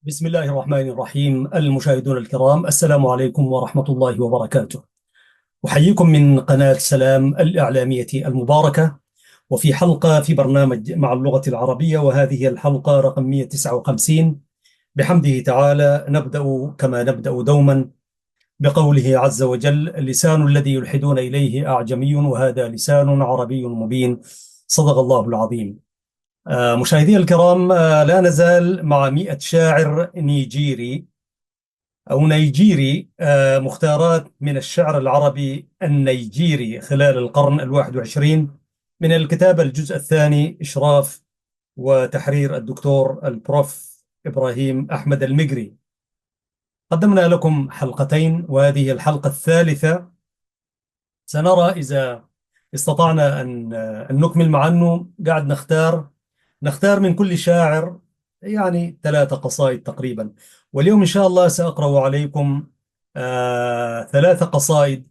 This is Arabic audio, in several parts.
بسم الله الرحمن الرحيم. المشاهدون الكرام، السلام عليكم ورحمة الله وبركاته. أحييكم من قناة سلام الإعلامية المباركة، وفي حلقة في برنامج مع اللغة العربية، وهذه الحلقة رقم 159. بحمده تعالى نبدأ كما نبدأ دوما بقوله عز وجل: اللسان الذي يلحدون إليه أعجمي وهذا لسان عربي مبين. صدق الله العظيم. مشاهدي الكرام، لا نزال مع 100 شاعر نيجيري أو نيجيري، مختارات من الشعر العربي النيجيري خلال القرن ال21، من الكتاب الجزء الثاني، إشراف وتحرير الدكتور البروف إبراهيم أحمد المقري. قدمنا لكم حلقتين، وهذه الحلقة الثالثة. سنرى إذا استطعنا أن نكمل، مع أنه قاعد نختار من كل شاعر يعني 3 قصائد تقريبا. واليوم إن شاء الله سأقرأ عليكم 3 قصائد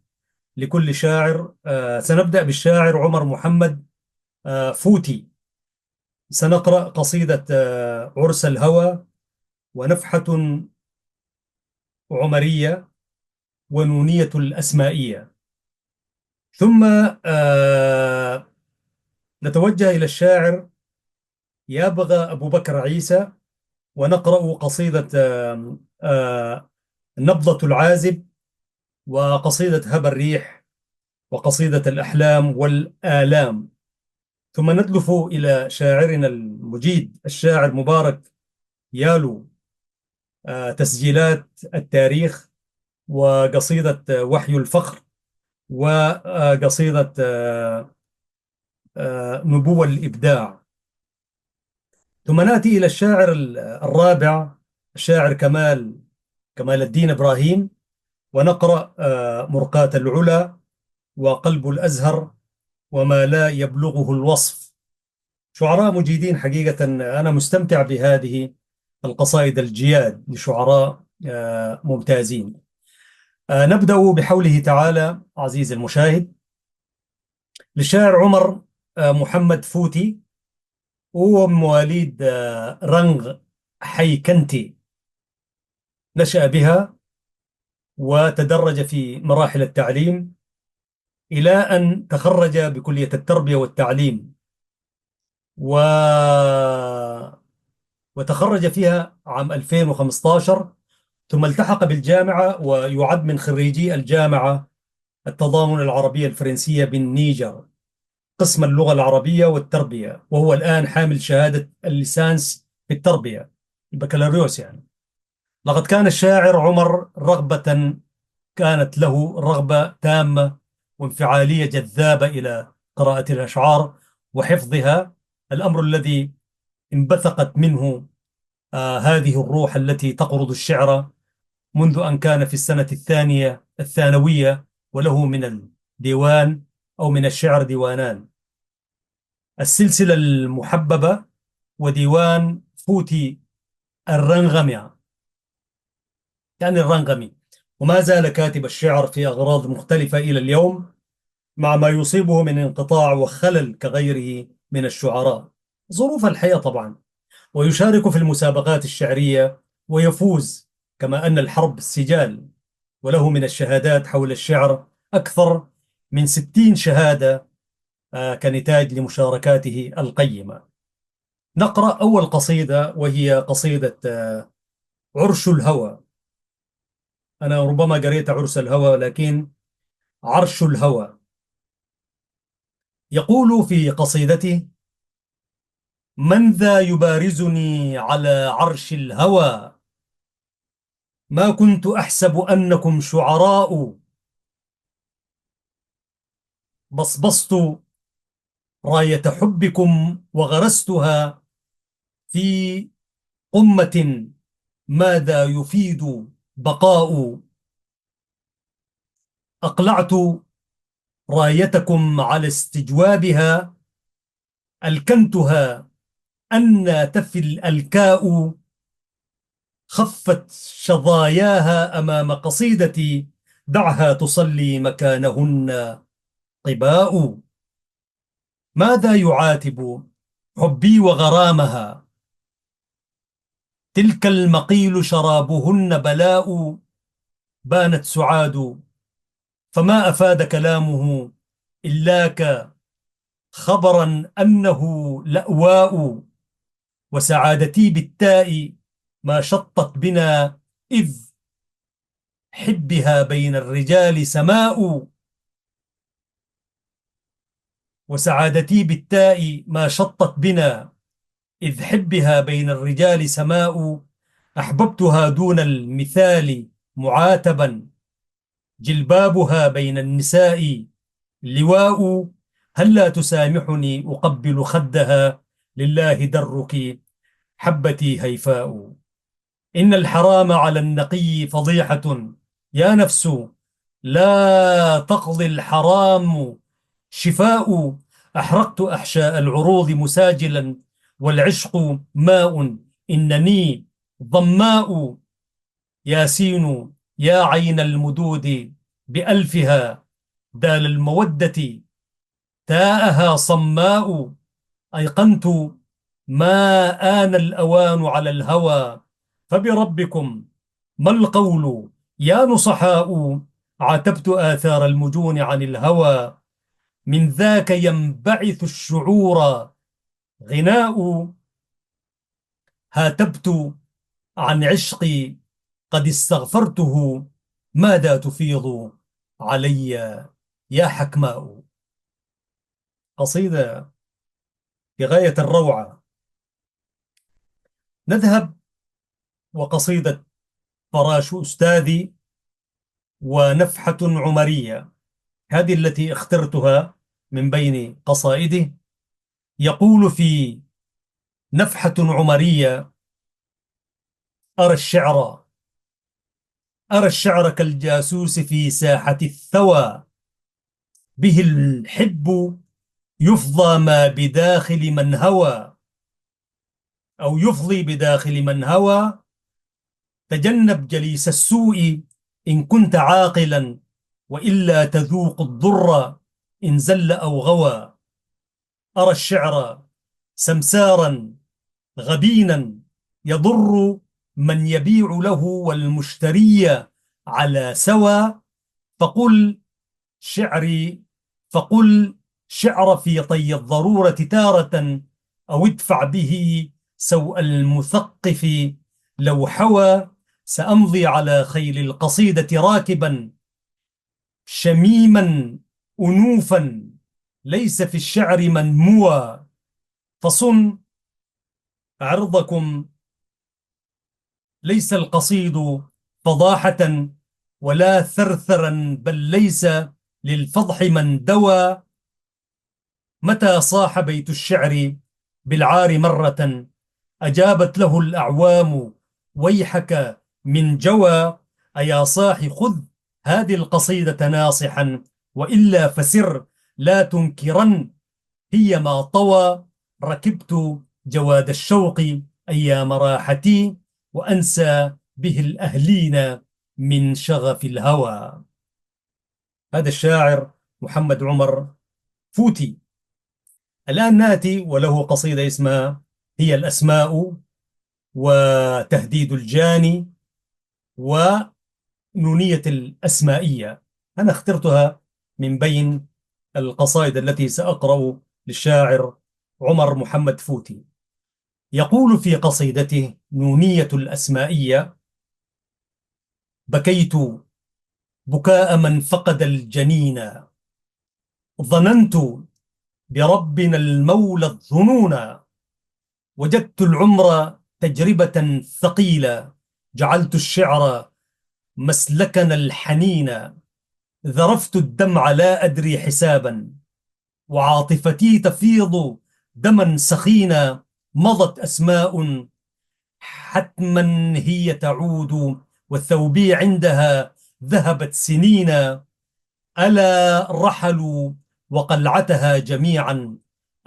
لكل شاعر. سنبدأ بالشاعر عمر محمد فوتي. سنقرأ قصيدة عرس الهوى، ونفحة عمرية، ونونية الأسمائية. ثم نتوجه إلى الشاعر يابغى أبو بكر عيسى، ونقرأ قصيدة نبضة العازب، وقصيدة هبى الريح، وقصيدة الأحلام والآلام. ثم ندلف إلى شاعرنا المجيد الشاعر مبارك يالو، تسجيلات التاريخ، وقصيدة وحي الفخر، وقصيدة نبوة الإبداع. ثم نأتي إلى الشاعر الرابع، الشاعر كمال الدين إبراهيم، ونقرأ مرقاة العلا، وقلب الأزهر، وما لا يبلغه الوصف. شعراء مجيدين حقيقة. أنا مستمتع بهذه القصائد الجياد لشعراء ممتازين. نبدأ بحوله تعالى عزيزي المشاهد. للشاعر عمر محمد فوتي، وهو من مواليد رنغ حيكنتي. نشأ بها وتدرج في مراحل التعليم إلى أن تخرج بكلية التربية والتعليم، و... وتخرج فيها عام 2015. ثم التحق بالجامعة، ويعد من خريجي الجامعة التضامن العربية الفرنسية بالنيجر، قسم اللغة العربية والتربية، وهو الآن حامل شهادة الليسانس في التربية، البكالوريوس يعني. لقد كان الشاعر عمر كانت له رغبة تامة وانفعالية جذابة إلى قراءة الأشعار وحفظها، الأمر الذي انبثقت منه هذه الروح التي تقرض الشعر منذ أن كان في السنة الثانوية، وله من الديوان أو من الشعر ديوانان: السلسلة المحببة، وديوان فوتي الرنغمي، يعني الرنغمي. وما زال كاتب الشعر في أغراض مختلفة إلى اليوم، مع ما يصيبه من انقطاع وخلل كغيره من الشعراء، ظروف الحياة طبعا. ويشارك في المسابقات الشعرية ويفوز، كما أن الحرب سجال، وله من الشهادات حول الشعر أكثر من 60 شهادة كنتاج لمشاركاته القيمة. نقرأ أول قصيدة، وهي قصيدة عرش الهوى. أنا ربما قريت عرس الهوى، لكن عرش الهوى. يقول في قصيدته: من ذا يبارزني على عرش الهوى؟ ما كنت أحسب أنكم شعراء، بصبصت راية حبكم وغرستها في قمة، ماذا يفيد بقاء؟ أقلعت رايتكم على استجوابها، ألكنتها أن تفي الألكاء، خفت شظاياها أمام قصيدتي، دعها تصلي مكانهن قباء. ماذا يعاتب حبي وغرامها؟ تلك المقيل شرابهن بلاء، بانت سعاد، فما أفاد كلامه إلاك خبرا أنه لأواء. وسعادتي بالتاء ما شطت بنا، إذ حبها بين الرجال سماء. وسعادتي بالتاء ما شطت بنا، إذ حبها بين الرجال سماء. أحببتها دون المثال معاتبا، جلبابها بين النساء لواء. هلا تسامحني أقبل خدها، لله درك حبتي هيفاء. إن الحرام على النقي فضيحة، يا نفس لا تقضي الحرام شفاء. أحرقت أحشاء العروض مساجلا، والعشق ماء إنني ظماء. ياسين يا عين المدود بألفها، دال المودة تاءها صماء. أيقنت ما آن الأوان على الهوى، فبربكم ما القول يا نصحاء. عاتبت آثار المجون عن الهوى، من ذاك ينبعث الشعور غناء. هاتبت عن عشقي قد استغفرته، ماذا تفيض علي يا حكماء. قصيدة في غاية الروعة. نذهب وقصيدة فراش أستاذي ونفحة عمرية، هذه التي اخترتها من بين قصائده. يقول في نفحة عمرية: أرى الشعر أرى الشعر كالجاسوس في ساحة الثوى، به الحب يفضى ما بداخل من هوى، أو يفضي بداخل من هوى. تجنب جليس السوء إن كنت عاقلا، وإلا تذوق الضر إن زل أو غوى. أرى الشعر سمسارا غبينا، يضر من يبيع له والمشتري على سوى. فقل شعري فقل شعر في طي الضرورة تارة، أو ادفع به سوء المثقف لو حوى. سأمضي على خيل القصيدة راكبا، شميما أنوفا، ليس في الشعر منموى. فصن عرضكم، ليس القصيد فضاحة ولا ثرثرا، بل ليس للفضح من دوى. متى صاح بيت الشعر بالعار مرة، أجابت له الأعوام ويحك من جوى. أيا صاح خذ هذه القصيدة ناصحا، وإلا فسر لا تنكرن هي ما طوى. ركبت جواد الشوق أيام راحتي، وأنسى به الأهلين من شغف الهوى. هذا الشاعر محمد عمر فوتي. الآن نأتي وله قصيدة اسمها هي الأسماء، وتهديد الجاني، ونونية الأسمائية. أنا اخترتها من بين القصائد التي سأقرأ للشاعر عمر محمد فوتي. يقول في قصيدته نونية الأسمائية: بكيت بكاء من فقد الجنين، ظننت بربنا المولى الظنون، وجدت العمر تجربة ثقيلة، جعلت الشعر مسلكنا الحنين. ذرفت الدمع لا أدري حسابا، وعاطفتي تفيض دما سخينا. مضت أسماء حتما هي تعود، والثوبي عندها ذهبت سنينا. ألا رحلوا وقلعتها جميعا،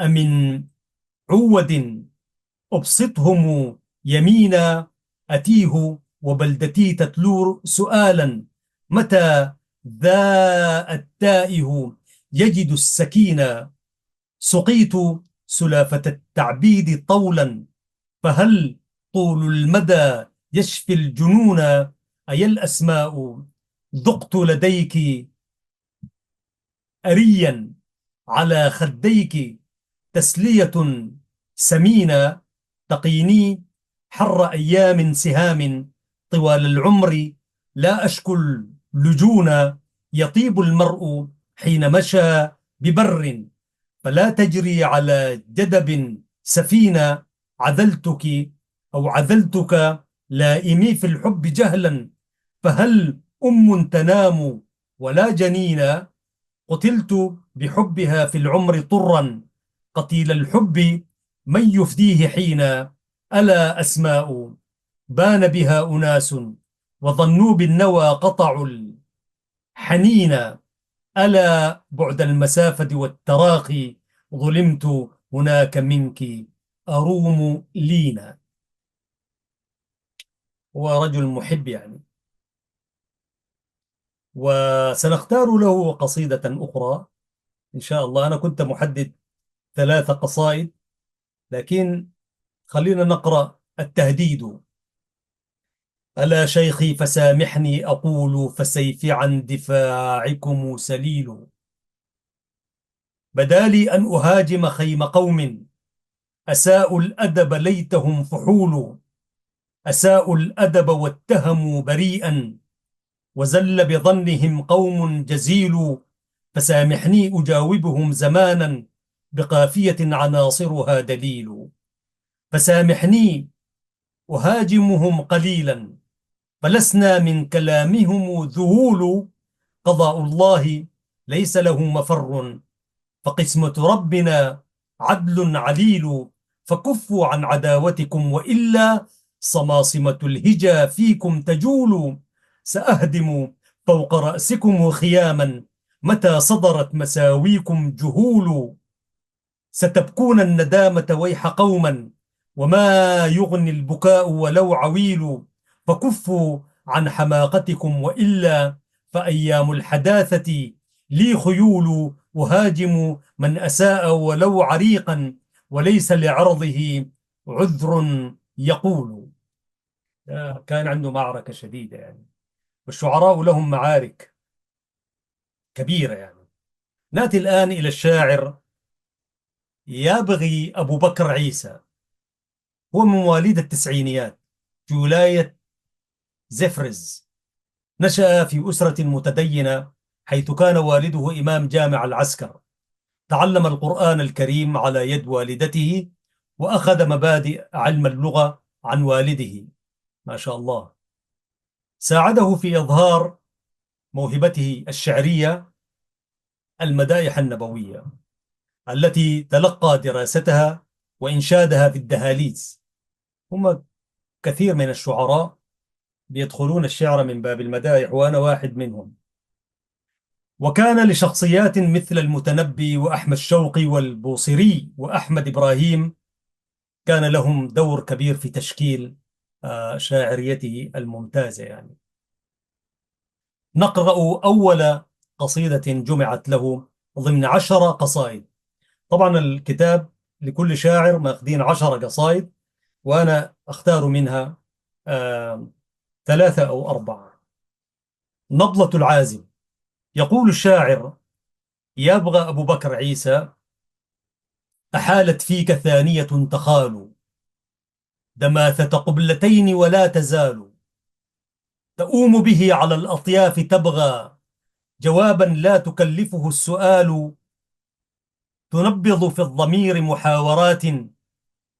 أمن عود أبسطهم يمينا. أتيه وبلدتي تتلو سؤالا، متى ذا التائه يجد السكينة. سقيت سلافة التعبيد طولا، فهل طول المدى يشفي الجنون. أيا الأسماء ذقت لديك أريا على خديك تسلية سمينة تقيني حر أيام سهام طوال العمر لا أشكو اللجون. يطيب المرء حين مشى ببر فلا تجري على جدب سفينة. عذلتك أو عذلتك لائمي في الحب جهلا فهل تنام ولا جنينا. قتلت بحبها في العمر طرا قتيل الحب من يفديه حين. ألا أسماء بان بها أناس وظنوا بالنوى قطعوا الحنين. ألا بعد المسافة والتراخي ظلمت هناك منك أروم لينا. هو رجل محب يعني. وسنختار له قصيدة أخرى إن شاء الله. أنا كنت محدد 3 قصائد لكن خلينا نقرأ التهديد. ألا شيخي فسامحني أقول فسيفي عن دفاعكم سليل. بدالي أن أهاجم خيم قوم أساءوا الأدب ليتهم فحول. أساءوا الأدب واتهموا بريئا وزل بظنهم قوم جزيل. فسامحني أجاوبهم زمانا بقافية عناصرها دليل. فسامحني أهاجمهم قليلا فلسنا من كلامهم ذهول. قضاء الله ليس له مفر فقسمة ربنا عدل عليل. فكفوا عن عداوتكم وإلا صماصمة الهجا فيكم تجول. سأهدم فوق رأسكم خياما متى صدرت مساويكم جهول. ستبكون الندامة ويح قوما وما يغني البكاء ولو عويل. فكفوا عن حماقتكم وإلا فأيام الحداثة لي خيول. أهاجم من أساء ولو عريقا وليس لعرضه عذر يقول. كان عنده معركة شديدة يعني. والشعراء لهم معارك كبيرة يعني. نأتي الآن إلى الشاعر يابغي أبو بكر عيسى. هو من مواليد التسعينيات في ولاية زفرز. نشأ في أسرة متدينة حيث كان والده إمام جامع العسكر. تعلم القرآن الكريم على يد والدته وأخذ مبادئ علم اللغة عن والده. ما شاء الله. ساعده في إظهار موهبته الشعرية المدائح النبوية التي تلقى دراستها وإنشادها في الدهاليز. هم كثير من الشعراء بيدخلون الشعر من باب المدائح وأنا واحد منهم. وكان لشخصيات مثل المتنبي وأحمد شوقي والبوصيري وأحمد إبراهيم كان لهم دور كبير في تشكيل شاعريته الممتازة يعني. نقرأ أول قصيدة جمعت له ضمن 10 قصائد. طبعا الكتاب لكل شاعر ماخذين 10 قصائد وأنا أختار منها 3 أو 4. نضلة العازم. يقول الشاعر: يبغى أبو بكر عيسى أحالت فيك ثانية تخال دماثة قبلتين ولا تزال تؤوم به على الأطياف تبغى جوابا لا تكلفه السؤال. تنبض في الضمير محاورات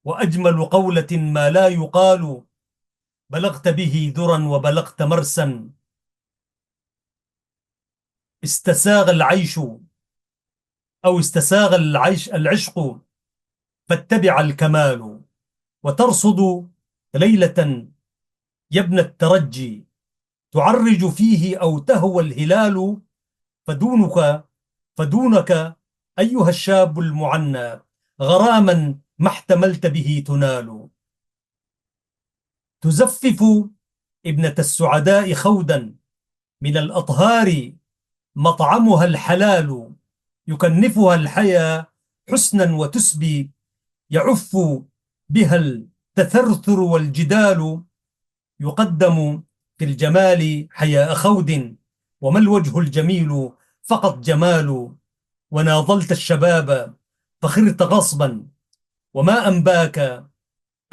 وأجمل قولة ما لا يقال. بلغت به ذرا وبلغت مرسا استساغ العيش أو استساغ العشق فاتبع الكمال. وترصد ليلة يا ابن الترجي تعرج فيه أو تهوى الهلال. فدونك أيها الشاب المعنى غراما ما احتملت به تنال. تزفف ابنة السعداء خودا من الأطهار مطعمها الحلال. يكنفها الحيا حسنا وتسبي يعف بها تثرثر والجدال يقدم في الجمال حياء خود، وما الوجه الجميل فقط جمال. وناضلت الشباب فخرت غصبا، وما أنباك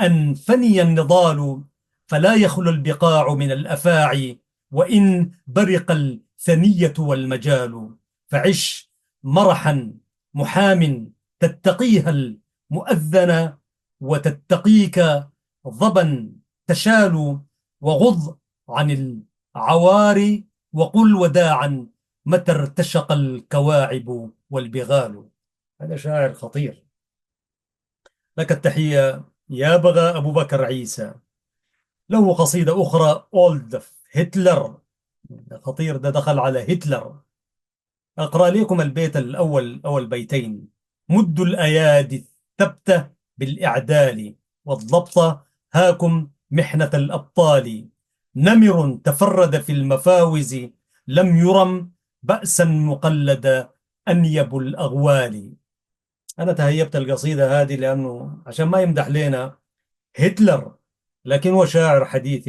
أن فني النضال، فلا يخلو البقاع من الأفاعي وإن برق الثنية والمجال. فعش مرحا محام تتقيها المؤذن، وتتقيك ظبا تشال. وغض عن العوار وقل وداعا متى ارتشق الكواعب والبغال. هذا شاعر خطير. لك التحية يا بغى أبو بكر عيسى. له قصيدة أخرى أولد هتلر، خطير، ده دخل على هتلر. أقرأ لكم البيت الأول أو البيتين: مد الأيادي الثبتة بالإعدال والضبط، هاكم محنة الأبطال. نمر تفرد في المفاوز لم يرم، بأسا مقلد أنيب الأغوال. أنا تهيبت القصيدة هذه لأنه عشان ما يمدح لنا هتلر، لكن هو شاعر حديث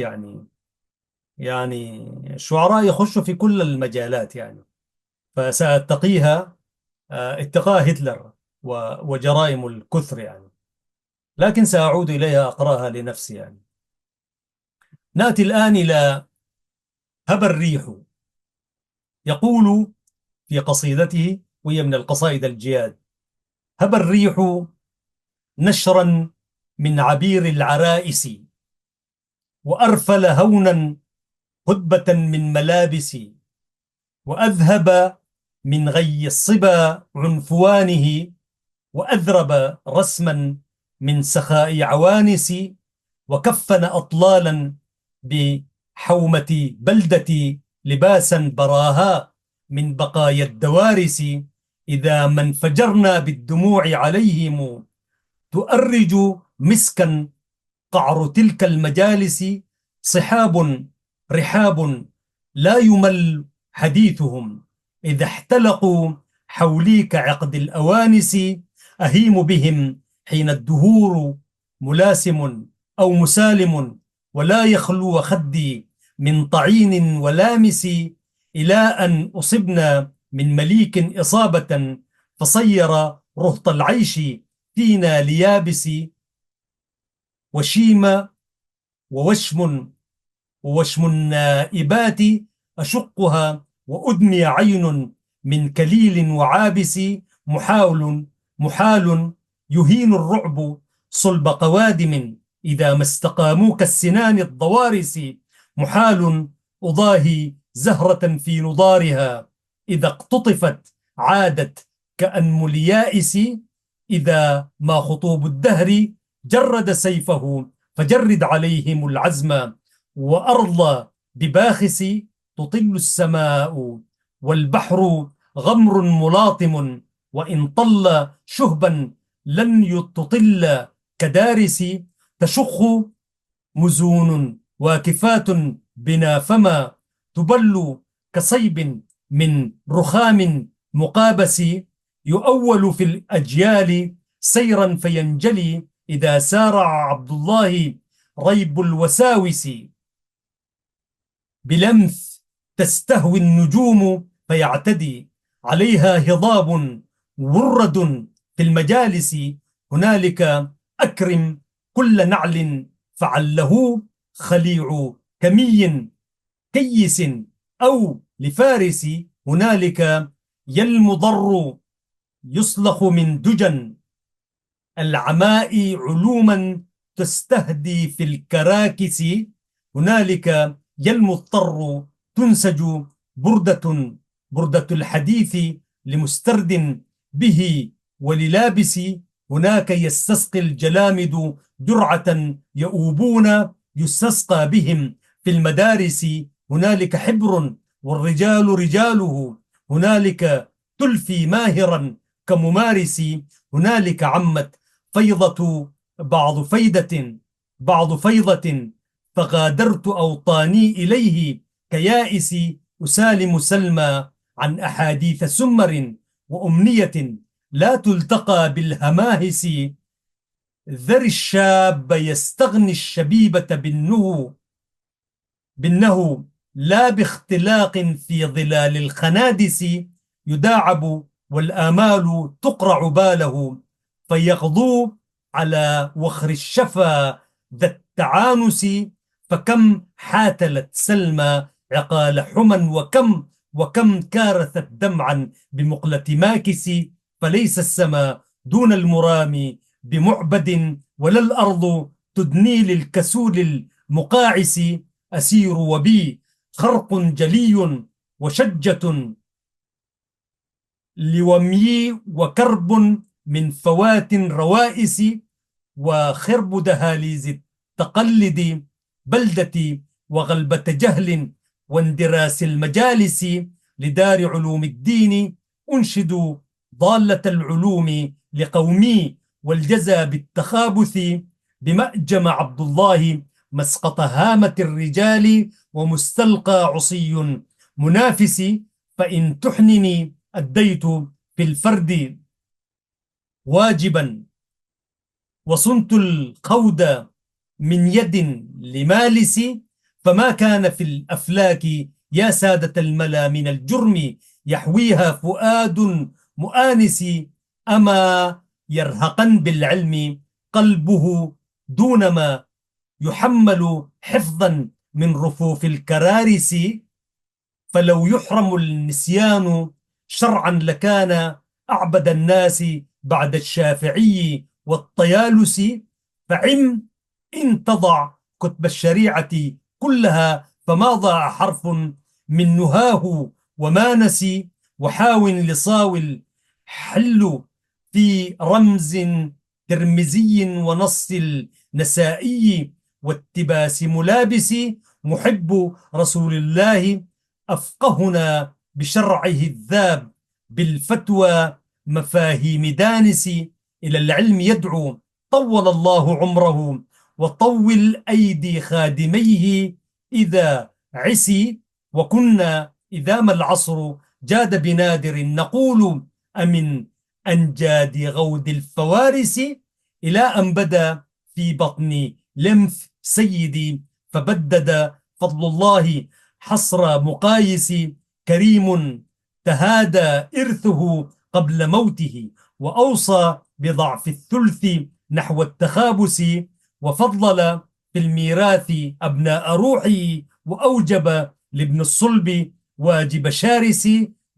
يعني الشعراء يخشوا في كل المجالات يعني. فسأتقيها اتقاء هتلر وجرائم الكثر يعني، لكن سأعود إليها أقرأها لنفسي يعني. نأتي الآن إلى هبى الريح. يقول في قصيدته، وهي من القصائد الجياد: هبى الريح نشرا من عبير العرائس، وأرفل هونا هدبة من ملابسي، وأذهب من غي الصبا عنفوانه، وأذرب رسما من سخاء عوانسي، وكفن أطلالا بحومة بلدتي لباسا براها من بقايا الدوارس. إذا ما انفجرنا بالدموع عليهم تؤرج مسكا قعر تلك المجالس. صحاب رحاب لا يمل حديثهم، إذا احتلقوا حولي كعقد الأوانس. أهيم بهم حين الدهور ملاسم أو مسالم، ولا يخلو خدي من طعين ولامس، إلى أن أصبنا من مليك إصابة فصير رهط العيش فينا ليابس. وشيم ووشم النائبات أشقها، وأدمي عين من كليل وعابس. محال يهين الرعب صلب قوادم، إذا ما استقاموا كالسنان الضوارس. محال أضاهي زهرة في نضارها، إذا اقتطفت عادت كأنم اليائس. إذا ما خطوب الدهر جرد سيفه، فجرد عليهم العزم، وأرض بباخس تطل السماء، والبحر غمر ملاطم، وإن طل شهبا لن تطل كدارس. تشخ مزون واكفات بنا، فما تبل كصيب من رخام مقابس. يؤول في الأجيال سيرا فينجلي، إذا سارع عبد الله ريب الوساوس. بلمث تستهوي النجوم فيعتدي عليها هضاب ورد في المجالس. هنالك أكرم كل نعل فعله خليع كمي كيس أو لفارس. هنالك يلمضر يصلخ من دجن العماء علوما تستهدي في الكراكس. هنالك يلمضطر تنسج بردة الحديث لمسترد به وللابس. هناك يستسقي الجلامد جرعة يؤوبون يستسقى بهم في المدارس. هنالك حبر والرجال رجاله، هنالك تلفي ماهرا كممارس. هنالك عمت فيضة بعض فيضة، فغادرت أوطاني إليه كيائس. أسالم سلمى عن أحاديث سمر وأمنية لا تلتقى بالهماهس. ذر الشاب يستغني الشبيبة بالنهو لا باختلاق في ظلال الخنادس يداعب والآمال تقرع باله فيغضو على وخر الشفا ذا التعانس فكم حاتلت سلمى عقال حمى وكم كارثت دمعا بمقلة ماكس فليس السماء دون المرام بمعبد ولا الأرض تدني للكسول المقاعس أسير وبي خرق جلي وشجة لومي وكرب من فوات روائس وخرب دهاليز التقلد بلدتي وغلبة جهل واندراس المجالس لدار علوم الدين أنشد ضالة العلوم لقومي والجزى بالتخابث بمأجم عبد الله مسقط هامة الرجال ومستلقى عصي منافس فإن تحنني أديت في الفرد واجبا وصنت القود من يد لمالس فما كان في الأفلاك يا سادة الملا من الجرم يحويها فؤاد مؤانس أما يرهقن بالعلم قلبه دونما يحمل حفظا من رفوف الكرارس فلو يحرم النسيان شرعا لكان أعبد الناس بعد الشافعي والطيالس فعم إن تضع كتب الشريعة كلها فما ضاع حرف من نهاه وما نسي وحاول لصاو الحل في رمز ترمزي ونص النسائي واتباس ملابس محب رسول الله أفقهنا بشرعه الذاب بالفتوى مفاهيم دانس إلى العلم يدعو طول الله عمره وطول أيدي خادميه إذا عسي وكنا إذا ما العصر جاد بنادر نقول أمن أنجاد غود الفوارس إلى أن بدا في بطن لمف سيدي فبدد فضل الله حصر مقايس كريم تهادى إرثه قبل موته وأوصى بضعف الثلث نحو التخابس وفضل في الميراث أبناء روحه وأوجب لابن الصلب واجب شارس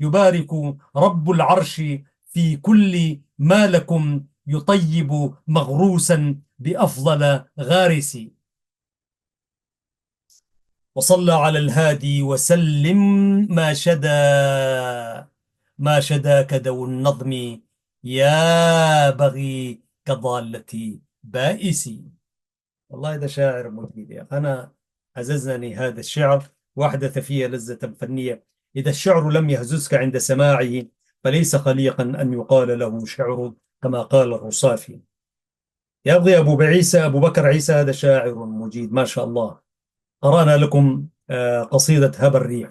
يبارك رب العرش في كل ما لكم يطيب مغروسا بأفضل غارس وصلى على الهادي وسلم ما شدا كدو النظم يا بغي كضالة بائسي. والله هذا شاعر مجيد يا أخي، أنا هززني هذا الشعر وأحدث في لذة فنية. إذا الشعر لم يهززك عند سماعه فليس خليقا أن يقال له شعر كما قال الرصافي. يبغي أبو بكر عيسى هذا شاعر مجيد ما شاء الله. قرأنا لكم قصيدة هبى الريح،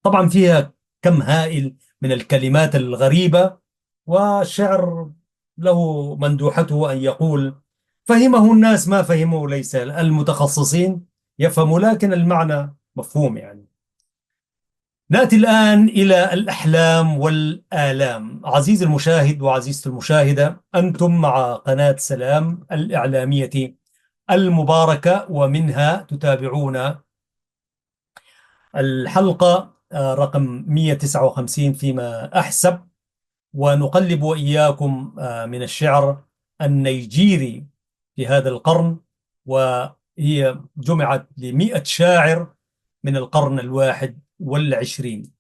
طبعا فيها كم هائل من الكلمات الغريبة، والشعر له مندوحته أن يقول فهمه الناس ما فهمه ليس المتخصصين يفهموا، لكن المعنى مفهوم يعني. نأتي الآن إلى الأحلام والآلام. عزيزي المشاهد وعزيزتي المشاهدة، أنتم مع قناة سلام الإعلامية المباركة، ومنها تتابعون الحلقة رقم 159 فيما أحسب، ونقلب وإياكم من الشعر النيجيري في هذا القرن، وهي جمعت ل100 شاعر من القرن 21.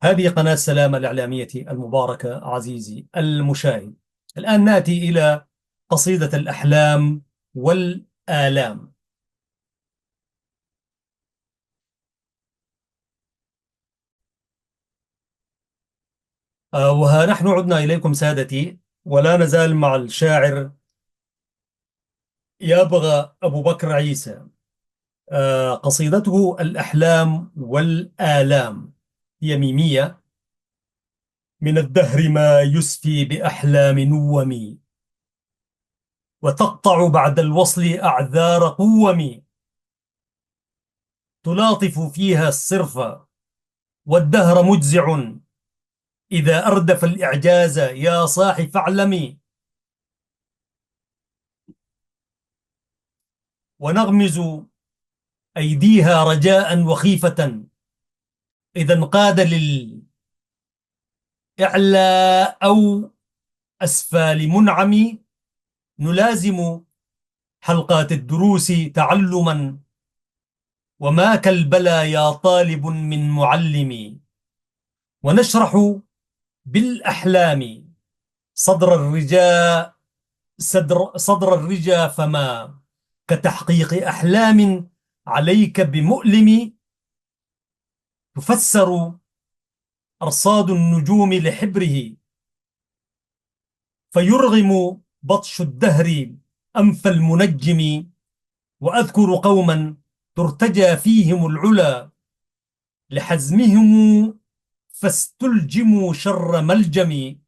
هذه قناة سلام الإعلامية المباركة عزيزي المشاهد. الآن نأتي إلى قصيدة الأحلام والآلام. وها نحن عدنا إليكم سادتي، ولا نزال مع الشاعر يابغى أبو بكر عيسى. قصيدته الأحلام والآلام هي ميمية. من الدهر ما يسفي بأحلام نومي، وتقطع بعد الوصل أعذار قوم، تلاطف فيها الصرف والدهر مجزع، إذا أردف الإعجاز يا صاح فاعلمي. ونغمز أيديها رجاء وخيفة، إذا انقاد للإعلاء أو أسفال منعم، نلازم حلقات الدروس تعلما، وما كالبلى يا طالب من معلم. ونشرح بالأحلام صدر الرجاء، صدر الرجا، فما كتحقيق أحلام عليك بمؤلم. تفسر أرصاد النجوم لحبره، فيرغم بطش الدهر أنف المنجم. وأذكر قوما ترتجى فيهم العلا، لحزمهم فاستلجموا شر ملجم.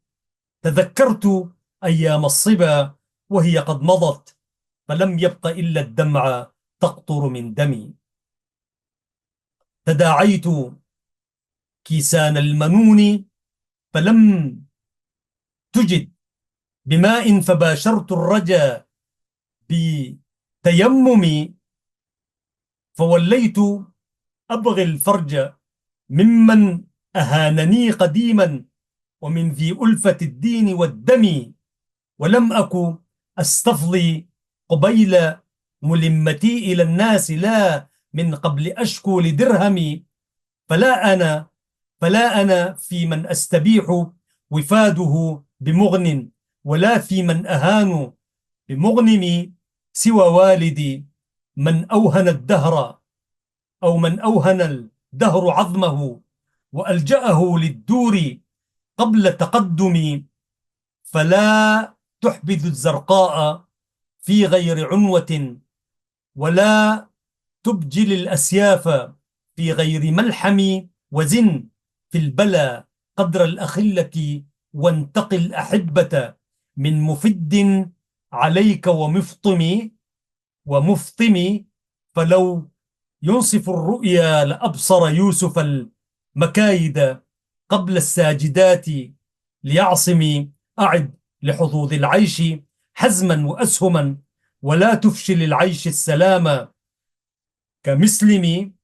تذكرت أيام الصبا وهي قد مضت، فلم يبق إلا الدمع تقطر من دمي. تداعيت كيسان المنون فلم تجد بماء، فباشرت الرجا بتيمم. فوليت أبغي الفرج ممن أهانني قديما، ومن ذي ألفة الدين والدم. ولم أك أستفضي قبيل ملمتي إلى الناس، لا من قبل أشكو لدرهم. فلا أنا فلا أنا في من أستبيح وفاده بمغن، ولا في من أهان بمغنم، سوى والدي من أوهن الدهر، أو من أوهن الدهر عظمه، وألجأه للدور قبل تقدم. فلا تحبذ الزرقاء في غير عنوة، ولا تبجل الأسياف في غير ملحم. وزن في البلى قدر الأخلة، وانتقي الأحبة من مفد عليك ومفطم. فلو ينصف الرؤيا لأبصر يوسف المكايد قبل الساجدات ليعصم. أعد لحظوظ العيش حزما وأسهما، ولا تفشل العيش السلام كمسلم.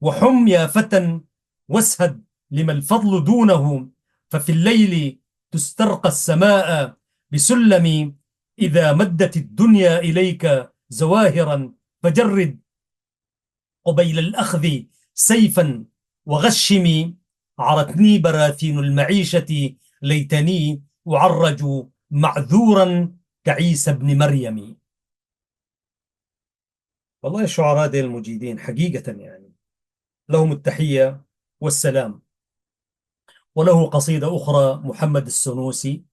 وحم يا فتى واسهد لما الفضل دونه، ففي الليل تسترقى السماء بسلم. إذا مدت الدنيا إليك زواهرا، فجرد قبيل الأخذ سيفا وغشم. عرتني براثين المعيشة، ليتني أعرج معذورا كعيسى بن مريم. والله الشعراء دي المجيدين حقيقة يعني لهم التحية والسلام. وله قصيدة أخرى محمد السنوسي،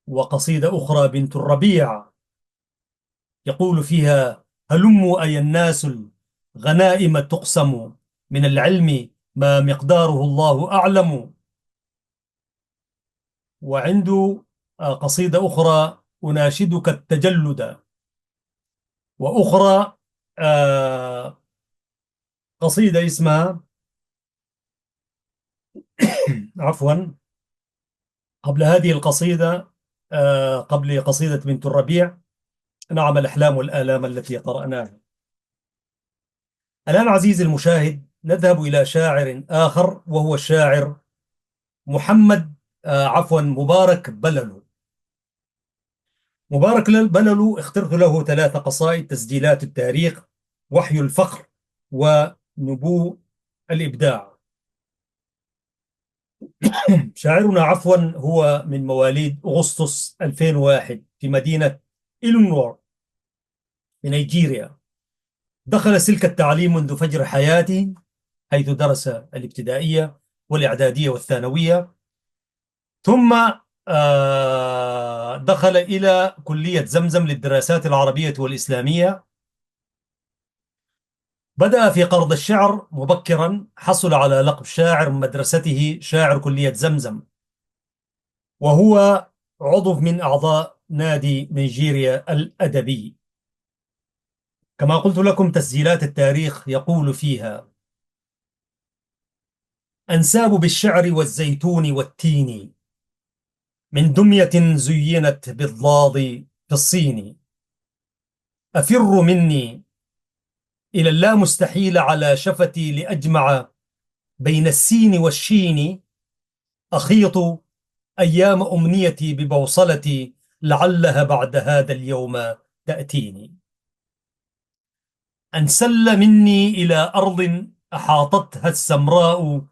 وقصيدة أخرى بنت الربيع، يقول فيها: هلموا أي الناس الغنائم تقسم، من العلم ما مقداره الله أعلم. وعنده قصيدة أخرى أناشدك التجلد، وأخرى آه، قصيدة اسمها عفوا قبل هذه القصيدة، قبل قصيدة بنت الربيع، نعم الأحلام والآلام التي قرأناها. الآن عزيزي المشاهد نذهب إلى شاعر آخر، وهو الشاعر محمد مبارك بللو. مبارك بللو اخترت له 3 قصائد: تسجيلات التاريخ، وحي الفخر، ونبوء الإبداع. شاعرنا هو من مواليد أغسطس 2001 في مدينة إلينور في نيجيريا. دخل سلك التعليم منذ فجر حياته، حيث درس الابتدائية والإعدادية والثانوية، ثم دخل إلى كلية زمزم للدراسات العربية والإسلامية. بدأ في قرض الشعر مبكرا، حصل على لقب شاعر مدرسته شاعر كلية زمزم، وهو عضو من أعضاء نادي نيجيريا الأدبي. كما قلت لكم، تسجيلات التاريخ يقول فيها: أنساب بالشعر والزيتون والتين، من دمية زينت بالضاد في الصين. أفر مني إلى اللامستحيل على شفتي لأجمع بين السين والشين. أخيط أيام أمنيتي ببوصلتي، لعلها بعد هذا اليوم تأتيني. أنسل مني إلى أرض أحاطتها السمراء،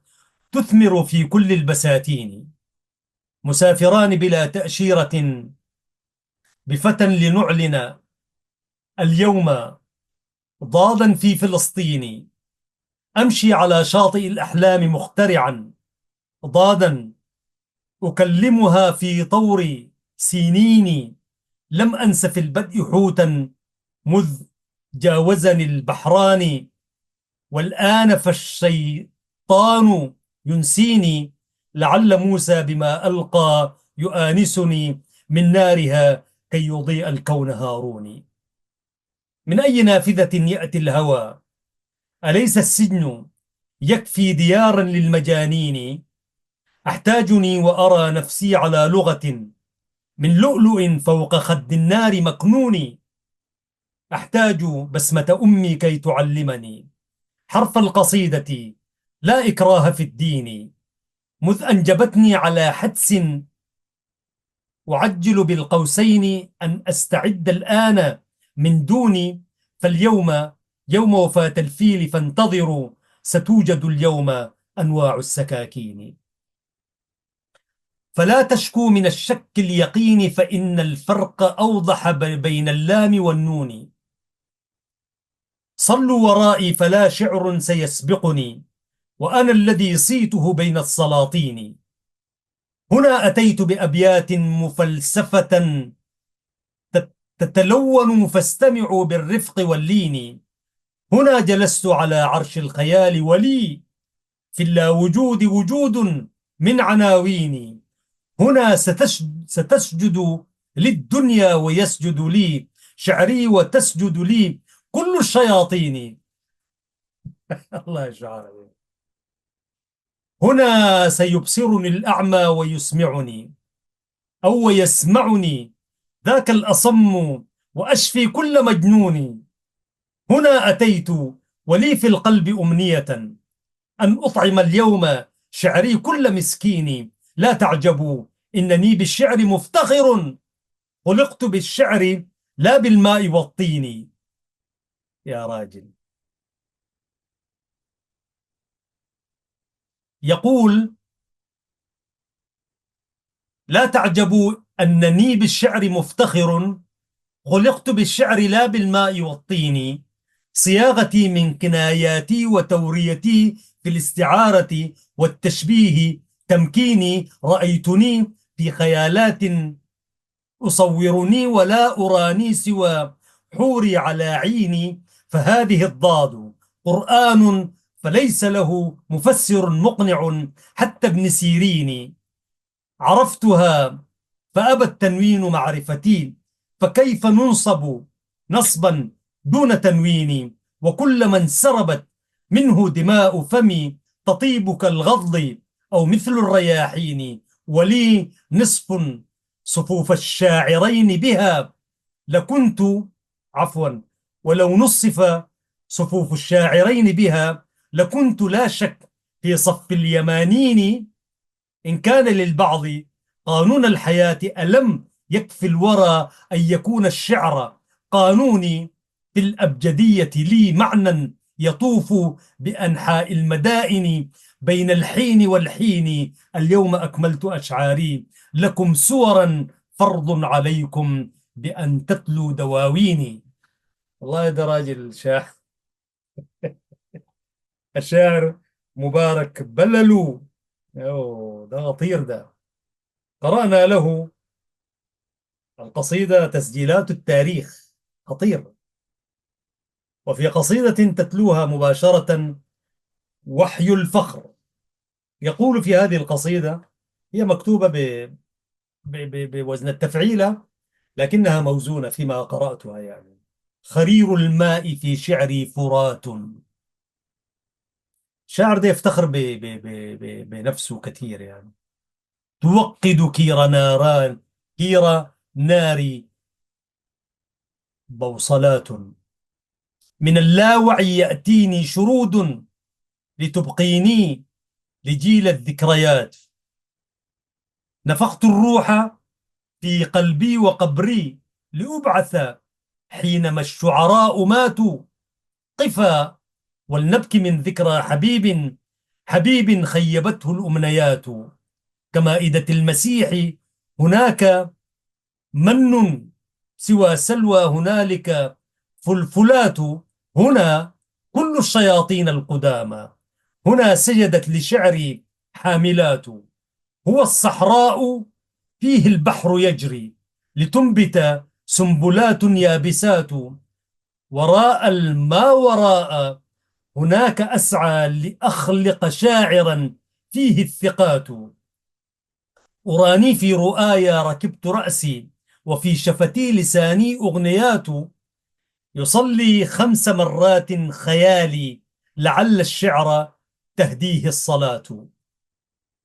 تثمر في كل البساتين. مسافران بلا تأشيرة، بفتى لنعلن اليوم ضادا في فلسطين. أمشي على شاطئ الأحلام مخترعا ضادا، أكلمها في طور سنيني. لم أنس في البدء حوتا مذ جاوزني البحران، والآن فالشيطان ينسيني. لعل موسى بما ألقى يؤانسني، من نارها كي يضيء الكون هاروني. من أي نافذة يأتي الهوى؟ أليس السجن يكفي ديارا للمجانين؟ أحتاجني وأرى نفسي على لغة من لؤلؤ فوق خد النار مكنون. أحتاج بسمة أمي كي تعلمني حرف القصيدة، لا إكراه في الدين. مذ أنجبتني على حدس، أعجل بالقوسين أن أستعد الآن من دوني. فاليوم يوم وفاة الفيل، فانتظروا ستوجد اليوم أنواع السكاكين. فلا تشكوا من الشك اليقين، فإن الفرق أوضح بين اللام والنون. صلوا ورائي فلا شعر سيسبقني، وأنا الذي صيته بين السلاطين. هنا أتيت بأبيات مفلسفة تتلون، فاستمعوا بالرفق واللين. هنا جلست على عرش الخيال، ولي في اللاوجود وجود من عناويني. هنا ستسجد للدنيا ويسجد لي شعري، وتسجد لي كل الشياطين. الله يشعر. هنا سيبصرني الأعمى ويسمعني، أو يسمعني ذاك الأصم، وأشفي كل مجنون. هنا أتيت ولي في القلب أمنية، أن أطعم اليوم شعري كل مسكين. لا تعجبوا إنني بالشعر مفتخر، خلقت بالشعر لا بالماء والطين. يا راجل. يقول: لا تعجبوا أنني بالشعر مفتخر، خلقت بالشعر لا بالماء والطين. صياغتي من كناياتي وتوريتي في الاستعارة والتشبيه تمكيني. رأيتني في خيالات أصورني، ولا أراني سوى حوري على عيني. فهذه الضاد قرآن، فليس له مفسر مقنع حتى ابن سيرين. عرفتها فأبى التنوين معرفتي، فكيف ننصب نصبا دون تنوين؟ وكل من سربت منه دماء فمي، تطيب كالغض أو مثل الرياحين. ولي نصف صفوف الشاعرين بها لكنت، عفوا، ولو نصف صفوف الشاعرين بها لكنت لا شك في صف اليمانين. إن كان للبعض قانون الحياة، ألم يكفي الورى أن يكون الشعر قانوني؟ في الأبجدية لي معنى يطوف بأنحاء المدائن، بين الحين والحين. اليوم أكملت أشعاري لكم سورا، فرض عليكم بأن تتلوا دواويني. والله ده راجل شاعر، الشاعر مبارك بللو. أوه، ده خطير ده. قرأنا له القصيدة تسجيلات التاريخ، خطير. وفي قصيدة تتلوها مباشرة وحي الفخر، يقول في هذه القصيدة، هي مكتوبة بوزن التفعيلة، لكنها موزونة فيما قرأتها يعني. خرير الماء في شعري فرات. شاعر ده يفتخر بنفسه كثير يعني. توقد كير ناران، كير ناري بوصلات. من اللاوعي يأتيني شرود لتبقيني لجيل الذكريات. نفخت الروح في قلبي وقبري لأبعث حينما الشعراء ماتوا. قفا ولنبكي من ذكرى حبيب، حبيب خيبته الأمنيات. كمائدة المسيح هناك من سوى سلوى، هنالك فلفلات. هنا كل الشياطين القدامى، هنا سجدت لشعري حاملات. هو الصحراء فيه البحر يجري لتنبت سنبلات يابسات. وراء الما وراء هناك أسعى لأخلق شاعرا فيه الثقات. أراني في رؤايا ركبت رأسي، وفي شفتي لساني أغنيات. يصلي 5 مرات خيالي، لعل الشعر تهديه الصلاة.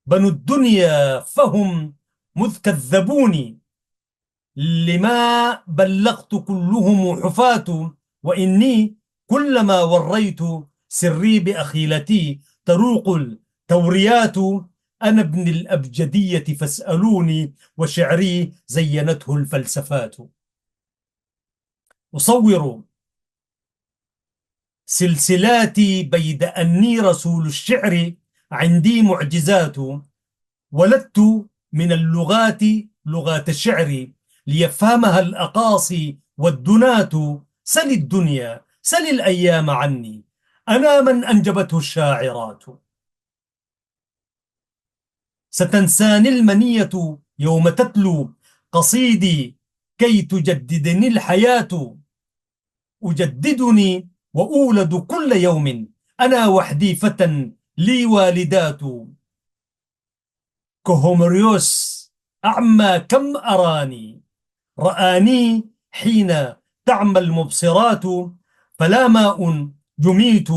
بنو الدنيا فهم مذ كذبوني، لما بلغت كلهم حفاة. وإني كلما وريت سري بأخيلتي تروق التوريات. أنا ابن الأبجدية فاسألوني، وشعري زينته الفلسفات. أصور سلسلاتي بيد أني رسول الشعر، عندي معجزات. ولدت من اللغات لغات الشعر، ليفهمها الأقاصي والدنات. سل الدنيا سل الأيام عني، أنا من أنجبته الشاعرات. ستنساني المنية يوم تتلو قصيدي، كي تجددني الحياة. أجددني وأولد كل يوم، أنا وحدي فتى لي والدات. كهومريوس أعمى كم أراني، رآني حين تعمى المبصرات. فلا ماء يميت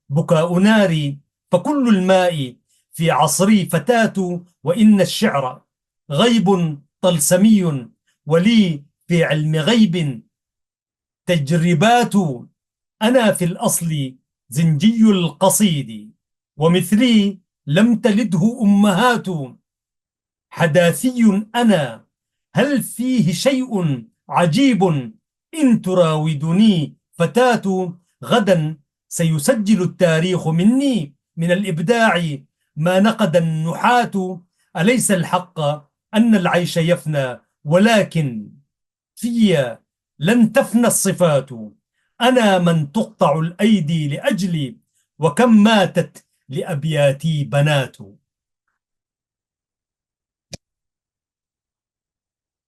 بكاء ناري، فكل الماء في عصري فتاة. وإن الشعر غيب طلسمي، ولي في علم غيب تجربات. أنا في الأصل زنجي القصيد، ومثلي لم تلده أمهات. حداثي أنا، هل فيه شيء عجيب؟ إن تراودني فتاة، غدا سيسجل التاريخ مني من الإبداع ما نقد النحاة. أليس الحق أن العيش يفنى، ولكن في لن تفنى الصفات. أنا من تقطع الأيدي لأجلي، وكم ماتت لأبياتي بنات.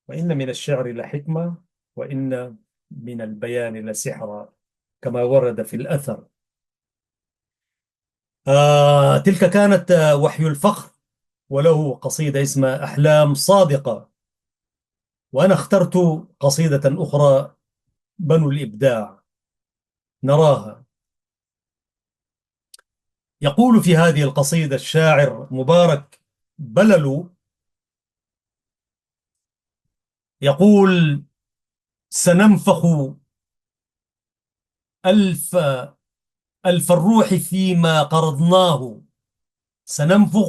وإن من الشعر لحكمة، وإن من البيان لسحرا، كما ورد في الأثر. تلك كانت وحي الفخر، وله قصيدة اسمها أحلام صادقة. وأنا اخترت قصيدة أخرى، بنو الإبداع، نراها. يقول في هذه القصيدة الشاعر مبارك بللو، يقول: سننفخ ألف ألف الروح فيما قرضناه. سننفخ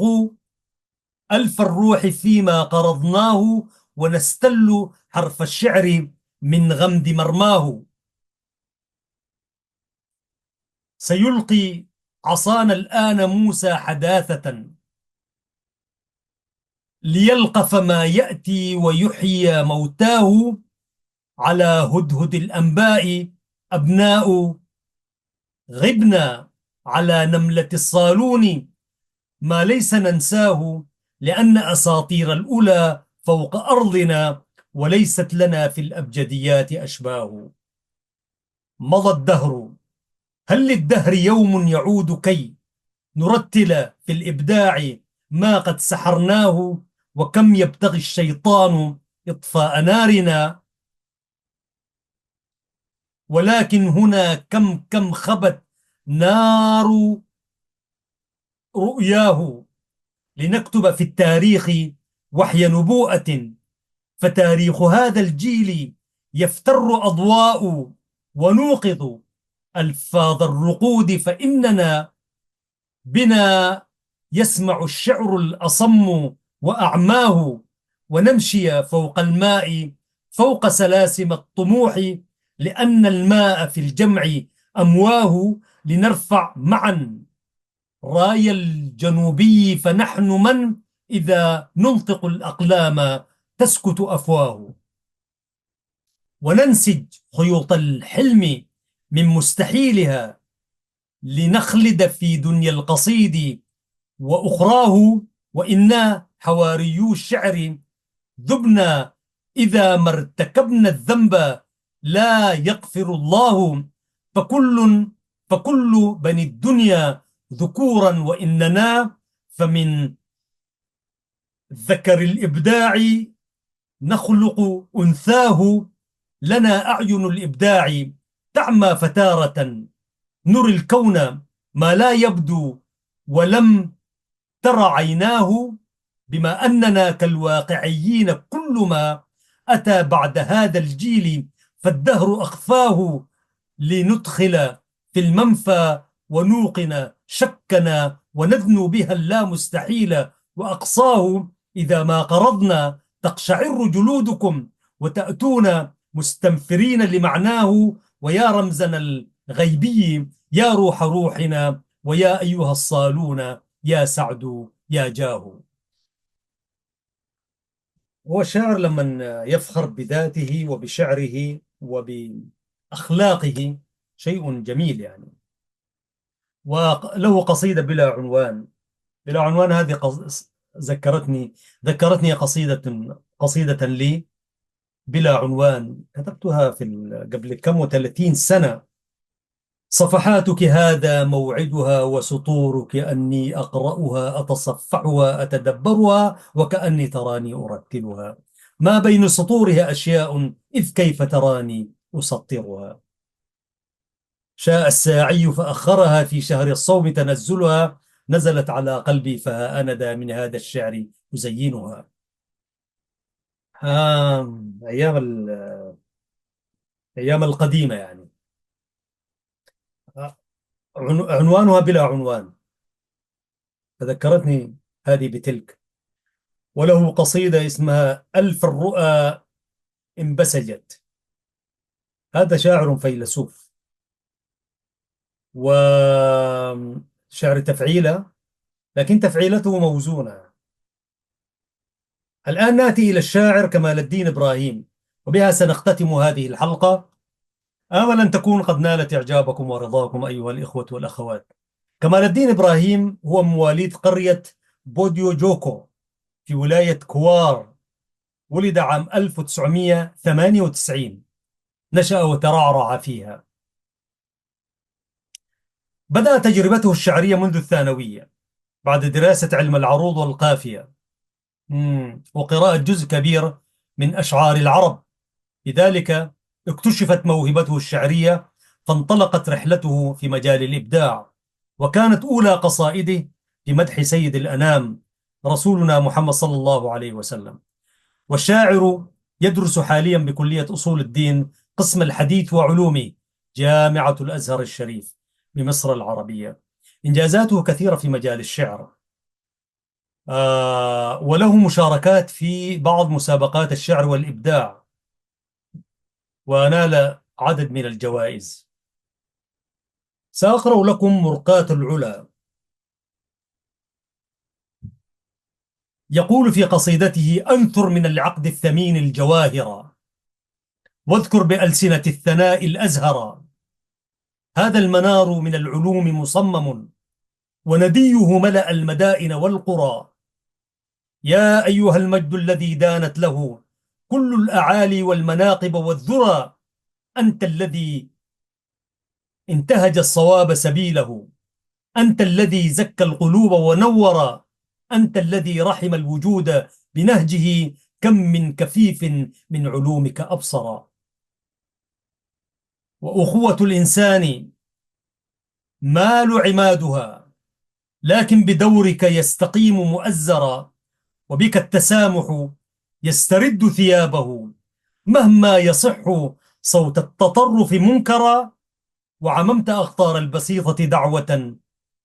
ألف الروح فيما قرضناه، ونستل حرف الشعر من غمد مرماه. سيلقي عصانا الآن موسى حداثة، ليلقف ما يأتي ويحيي موتاه. على هدهد الأنباء أبناء، غبنا على نملة الصالون. ما ليس ننساه، لأن أساطير الأولى فوق أرضنا، وليست لنا في الأبجديات أشباه. مضى الدهر، هل للدهر يوم يعود كي نرتل في الإبداع ما قد سحرناه؟ وكم يبتغي الشيطان إطفاء نارنا، ولكن هنا كم خبت نار رؤياه لنكتب في التاريخ وحي نبوءة. فتاريخ هذا الجيل يفتر أضواء ونوقظ ألفاظ الرقود، فإننا بنا يسمع الشعر الأصم وأعماه، ونمشي فوق الماء فوق سلاسم الطموح، لأن الماء في الجمع أمواه، لنرفع معا راي الجنوبي، فنحن من إذا ننطق الأقلام تسكت أفواه. وننسج خيوط الحلم من مستحيلها، لنخلد في دنيا القصيد وأخراه. وإنا حواريو الشعر ذبنا إذا ما ارتكبنا الذنب لا يغفر الله. فكل فكل بني الدنيا ذكورا، وإننا فمن ذكر الإبداع نخلق أنثاه. لنا أعين الإبداع تعمى فتارة، نري الكون ما لا يبدو ولم ترى عيناه. بما أننا كالواقعيين كل ما أتى بعد هذا الجيل فالدهر أخفاه، لندخل في المنفى ونوقن شكنا، وندنو بها اللا مستحيل وأقصاه. إذا ما قرضنا تقشعر جلودكم، وتأتون مستنفرين لمعناه. ويا رمزنا الغيبي يا روح روحنا، ويا أيها الصالون يا سعد يا جاه. هو الشاعر لما يفخر بذاته وبشعره وبأخلاقه شيء جميل يعني. وله قصيدة بلا عنوان. بلا عنوان هذه ذكرتني قصيدة لي بلا عنوان، كتبتها قبل كم وثلاثين سنة. صفحاتك هذا موعدها، وسطورك أني أقرأها، أتصفحها أتدبرها، وكأني تراني أرتلها. ما بين سطورها أشياء، إذ كيف تراني أسطرها. شاء الساعي فأخرها، في شهر الصوم تنزلها، نزلت على قلبي فها أنا ذا من هذا الشعر أزينها. أيام أيام القديمة يعني. عنوانها بلا عنوان، فذكرتني هذه بتلك. وله قصيدة اسمها ألف الرؤى انبسجت. هذا شاعر فيلسوف، وشعر تفعيلة، لكن تفعيلته موزونة. الآن نأتي إلى الشاعر كمال الدين إبراهيم، وبها سنختتم هذه الحلقة. آمل أن تكون قد نالت إعجابكم ورضاكم أيها الإخوة والأخوات. كمال الدين إبراهيم هو مواليد قرية بوديو جوكو في ولاية كوار. ولد عام 1998، نشأ وترعرع فيها. بدأ تجربته الشعرية منذ الثانوية، بعد دراسة علم العروض والقافية وقراءة جزء كبير من أشعار العرب. لذلك اكتشفت موهبته الشعرية، فانطلقت رحلته في مجال الإبداع. وكانت أولى قصائده بمدح سيد الأنام رسولنا محمد صلى الله عليه وسلم. والشاعر يدرس حاليا بكلية أصول الدين قسم الحديث وعلومه، جامعة الأزهر الشريف بمصر العربية. إنجازاته كثيرة في مجال الشعر، وله مشاركات في بعض مسابقات الشعر والإبداع، ونال عدد من الجوائز. سأقرأ لكم مرقاة العلا. يقول في قصيدته: أنثر من العقد الثمين الجواهر، واذكر بألسنة الثناء الأزهر. هذا المنار من العلوم مصمم، ونديه ملأ المدائن والقرى. يا أيها المجد الذي دانت له كل الأعالي والمناقب والذرى، أنت الذي انتهج الصواب سبيله، أنت الذي زكى القلوب ونور، أنت الذي رحم الوجود بنهجه. كم من كفيف من علومك أبصر. وأخوة الإنسان مال عمادها، لكن بدورك يستقيم مؤزرا، وبك التسامح يسترد ثيابه، مهما يصح صوت التطرف منكرا، وعممت أخطار البسيطة دعوة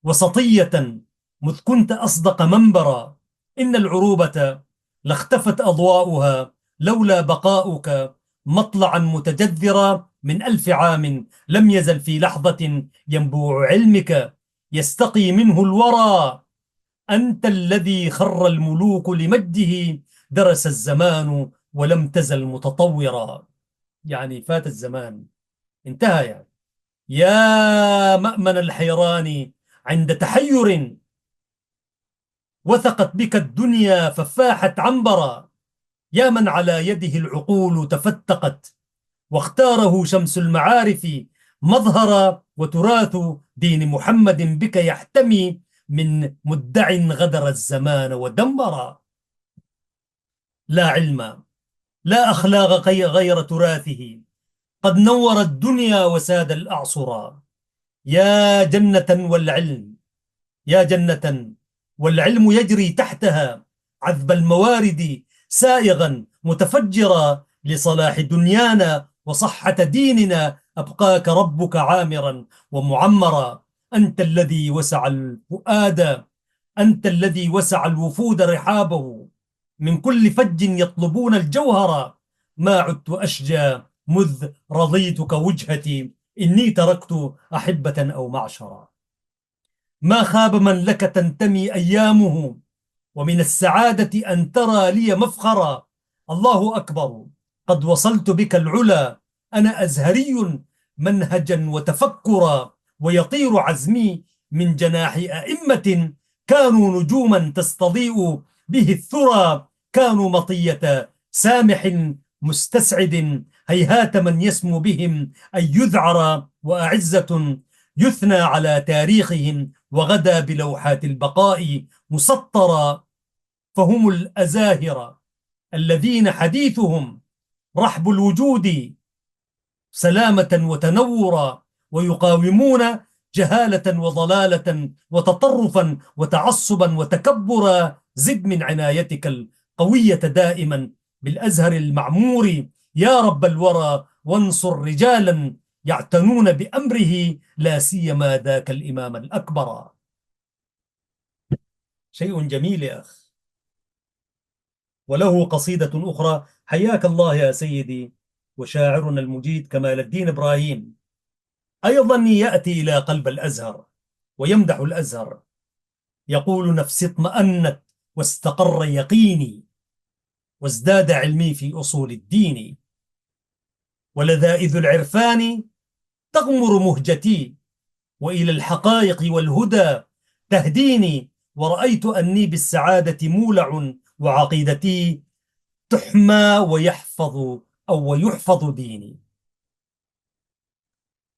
وسطية، مذ كنت أصدق منبرا. إن العروبة لاختفت أضواؤها لولا بقاؤك، مطلعا متجذرا من 1000 عام، لم يزل في لحظة ينبوع علمك يستقي منه الورى. أنت الذي خر الملوك لمجده، درس الزمان ولم تزل متطورا. يعني فات الزمان، انتهى يعني. يا مأمن الحيران عند تحير، وثقت بك الدنيا ففاحت عنبرا. يا من على يده العقول تفتقت، واختاره شمس المعارف مظهرا، وتراث دين محمد بك يحتمي من مدع غدر الزمان ودمرا. لا علم، لا أخلاق غير تراثه، قد نور الدنيا وساد الأعصرا. يا جنة والعلم، يا جنة والعلم يجري تحتها عذب الموارد، سائغا متفجرا لصلاح دنيانا وصحة ديننا. أبقاك ربك عامرا ومعمرا. أنت الذي وسع الفؤاد، أنت الذي وسع الوفود رحابه، من كل فج يطلبون الجوهر. ما عدت أشجى مذ رضيتك وجهتي، إني تركت أحبة أو معشرا. ما خاب من لك تنتمي أيامه، ومن السعادة أن ترى لي مفخرا. الله أكبر، قد وصلت بك العلا، أنا أزهري منهجا وتفكرا، ويطير عزمي من جناح أئمة كانوا نجوما تستضيء به الثرى. كانوا مطية سامح مستسعد، هيهات من يسمو بهم أن يذعر، وأعزة يثنى على تاريخهم، وغدا بلوحات البقاء مسطرا. فهم الأزاهر الذين حديثهم رحب الوجود سلامة وتنورا، ويقاومون جهالة وضلالة وتطرفا وتعصبا وتكبرا. زد من عنايتك القوية دائما بالأزهر المعمور يا رب الورى، وانصر رجالا يعتنون بأمره، لا سيما ذاك الإمام الأكبر. شيء جميل يا أخ. وله قصيدة أخرى: حياك الله يا سيدي، وشاعرنا المجيد كمال الدين إبراهيم أيضا يأتي إلى قلب الأزهر ويمدح الأزهر، يقول: نفسي اطمأنت واستقر يقيني، وازداد علمي في أصول الدين، ولذائذ العرفان تغمر مهجتي، وإلى الحقائق والهدى تهديني، ورأيت أني بالسعادة مولع، وعقيدتي تحمى ويحفظ ديني.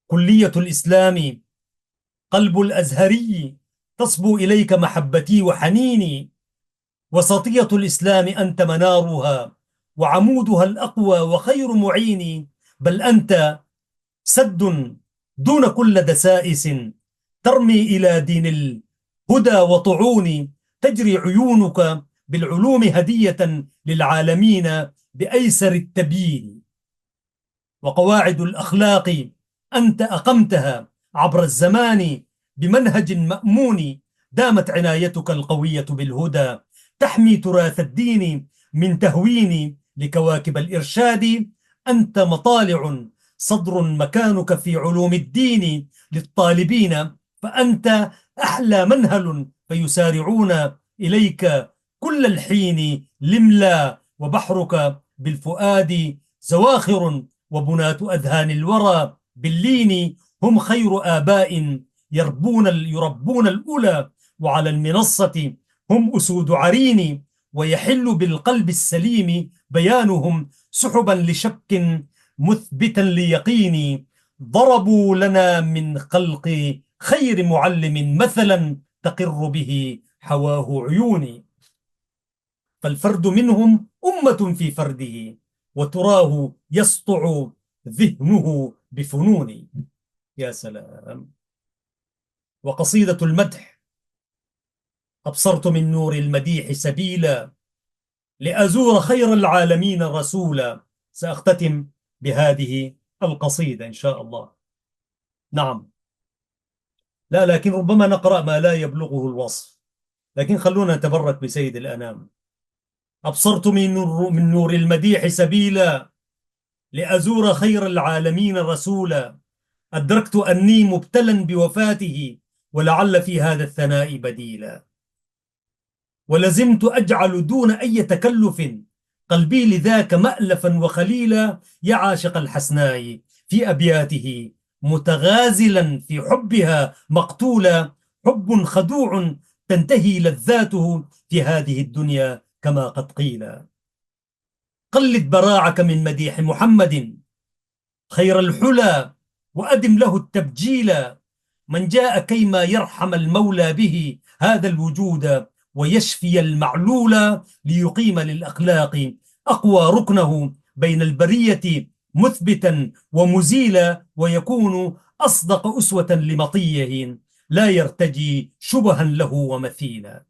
كلية الإسلام قلب الأزهري، تصبو إليك محبتي وحنيني، وسطية الإسلام أنت منارها، وعمودها الأقوى وخير معين. بل أنت سد دون كل دسائس، ترمي إلى دين الهدى وطعون، تجري عيونك بالعلوم هدية للعالمين بأيسر التبيين. وقواعد الأخلاق أنت أقمتها عبر الزمان بمنهج مأمون، دامت عنايتك القوية بالهدى تحمي تراث الدين من تهوين لكواكب الإرشاد. أنت مطالع صدر مكانك في علوم الدين للطالبين، فأنت أحلى منهل فيسارعون إليك كل الحين لملا. وبحرك بالفؤاد زواخر، وبنات أذهان الورى باللين، هم خير آباء يربون الأولى، وعلى المنصة هم أسود عرين. ويحل بالقلب السليم بيانهم سحبا لشك مثبتا ليقين. ضربوا لنا من خلق خير معلم مثلا، تقر به حواه عيوني. فالفرد منهم أمة في فرده، وتراه يسطع ذهنه بفنوني. يا سلام. وقصيدة المدح: أبصرت من نور المديح سبيلا لأزور خير العالمين رسولا. سأختتم بهذه القصيدة إن شاء الله. نعم. لا، لكن ربما نقرأ ما لا يبلغه الوصف، لكن خلونا نتبرك بسيد الأنام. أبصرت من نور المديح سبيلا لأزور خير العالمين رسولا. أدركت أني مبتلا بوفاته ولعل في هذا الثناء بديلا. ولزمت أجعل دون أي تكلف قلبي لذاك مألفا وخليلا. يا عاشق الحسناء في أبياته متغازلا في حبها مقتولا. حب خدوع تنتهي لذاته في هذه الدنيا كما قد قيل. قلد براعك من مديح محمد خير الحلى وأدم له التبجيل. من جاء كيما يرحم المولى به هذا الوجود ويشفي المعلول ليقيم للأخلاق أقوى ركنه بين البرية مثبتا ومزيلا. ويكون أصدق أسوة لمطيه لا يرتجي شبها له ومثيلا.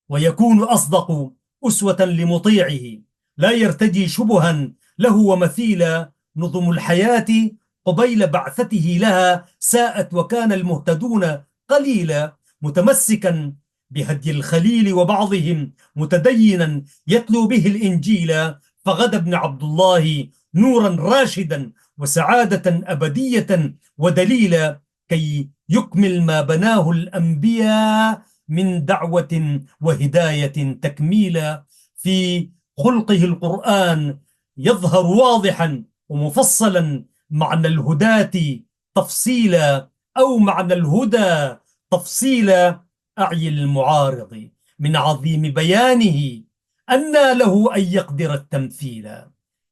ويكون أصدق أسوة لمطيعه لا يرتجي شبها له ومثيلا. نظم الحياة قبيل بعثته لها ساءت وكان المهتدون قليلا. متمسكا بهدي الخليل وبعضهم متدينا يتلو به الإنجيل. فغدا ابن عبد الله نورا راشدا وسعادة أبدية ودليلا كي يكمل ما بناه الأنبياء من دعوة وهداية تكميلا. في خلقه القرآن يظهر واضحا ومفصلا معنى الهداة تفصيلا، أو معنى الهدى تفصيلا. أعي المعارض من عظيم بيانه أنى له أن يقدر التمثيل.